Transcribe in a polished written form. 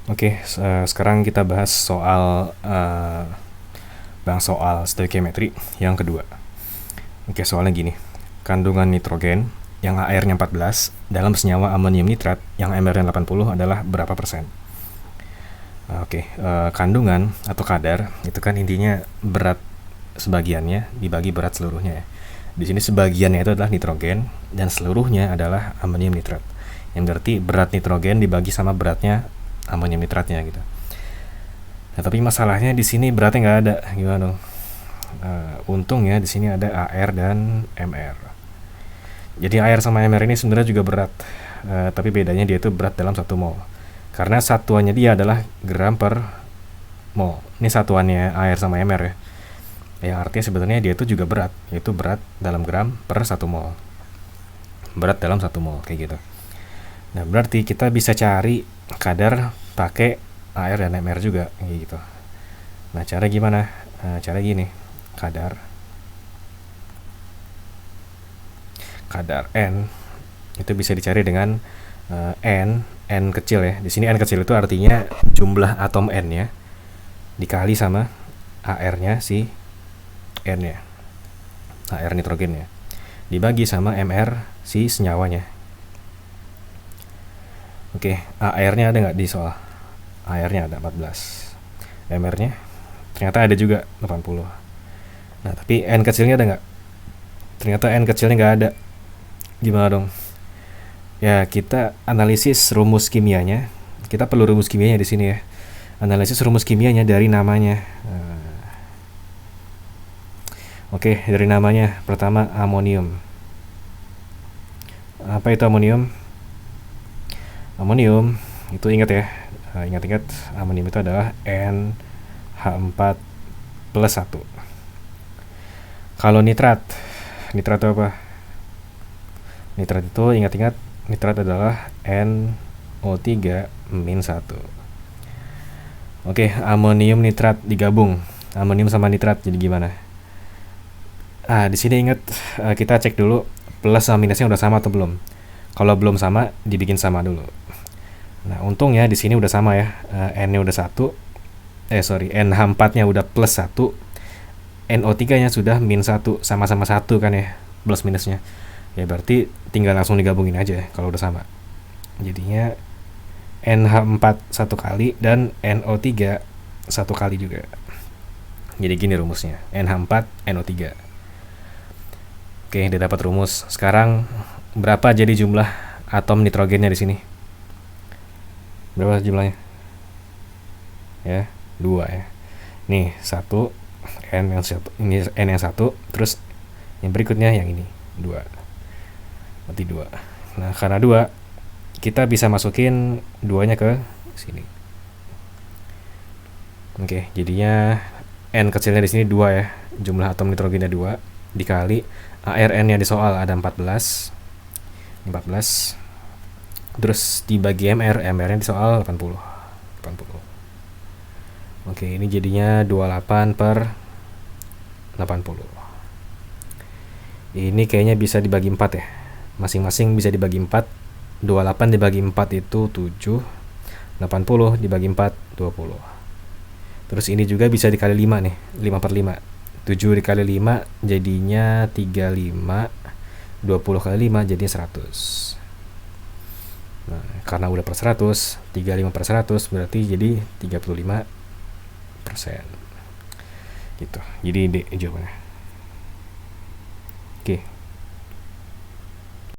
Oke, sekarang kita bahas soal stoichiometry yang kedua. Oke, soalnya gini. Kandungan nitrogen yang AR-nya 14 dalam senyawa amonium nitrat yang MR-nya 80 adalah berapa persen? Oke, kandungan atau kadar itu kan intinya berat sebagiannya dibagi berat seluruhnya ya. Di sini sebagiannya itu adalah nitrogen dan seluruhnya adalah amonium nitrat. Yang berarti berat nitrogen dibagi sama beratnya amonium nitratnya gitu. Nah, tapi masalahnya di sini beratnya nggak ada, gimana dong? Untungnya di sini ada AR dan MR. Jadi AR sama MR ini sebenarnya juga berat, tapi bedanya dia itu berat dalam 1 mol. Karena satuannya dia adalah gram per mol. Ini satuannya AR sama MR ya. Yang artinya sebenarnya dia itu juga berat, yaitu berat dalam gram per 1 mol. Berat dalam 1 mol kayak gitu. Nah, berarti kita bisa cari kadar pakai AR dan MR juga kayak gitu. Nah, cara gimana? Cara gini. Kadar N itu bisa dicari dengan N kecil ya. Di sini N kecil itu artinya jumlah atom N ya dikali sama AR-nya si N ya. AR nitrogennya dibagi sama MR si senyawanya. Oke, AR-nya ada nggak di soal? AR-nya ada 14. MR-nya ternyata ada juga 80. Nah, tapi N kecilnya ada nggak? Ternyata N kecilnya nggak ada. Gimana dong? Ya, kita analisis rumus kimianya. Kita perlu rumus kimianya di sini ya. Analisis rumus kimianya dari namanya. Oke, dari namanya. Pertama, amonium. Apa itu amonium? Amonium, itu ingat ya. Ingat-ingat, amonium itu adalah NH4 plus 1. Kalau nitrat itu apa? Nitrat itu ingat-ingat, nitrat adalah NO3 min 1. Oke, amonium nitrat digabung. Amonium sama nitrat jadi gimana? Di sini ingat, kita cek dulu plus sama minusnya udah sama atau belum. Kalau belum sama, dibikin sama dulu. Nah, untungnya di sini udah sama ya. N-nya udah 1. NH4-nya udah plus 1. NO3-nya sudah min 1, sama-sama 1 kan ya, plus minusnya. Ya berarti tinggal langsung digabungin aja ya, kalau udah sama. Jadinya NH4 1 kali dan NO3 1 kali juga. Jadi gini rumusnya, NH4 NO3. Oke, udah dapat rumus. Sekarang berapa jadi jumlah atom nitrogennya di sini? Berapa jumlahnya? Ya, 2 ya. Nih, 1 N yang 1, ini N yang 1, terus yang berikutnya yang ini 2. Berarti 2. Nah, karena 2 kita bisa masukin 2-nya ke sini. Oke, jadinya N kecilnya di sini 2 ya. Jumlah atom nitrogennya 2 dikali ARN-nya di soal ada 14. 14. Terus dibagi MR-nya di soal 80. Oke, ini jadinya 28 per 80. Ini kayaknya bisa dibagi 4 ya. Masing-masing bisa dibagi 4. 28 dibagi 4 itu 7. 80 dibagi 4, 20. Terus ini juga bisa dikali 5 nih, 5 per 5. 7 dikali 5 jadinya 35. 20 kali 5 jadinya 100. Nah, karena udah per 100, 35 per 100 berarti jadi 35%. Gitu. Jadi D jawabannya. Oke.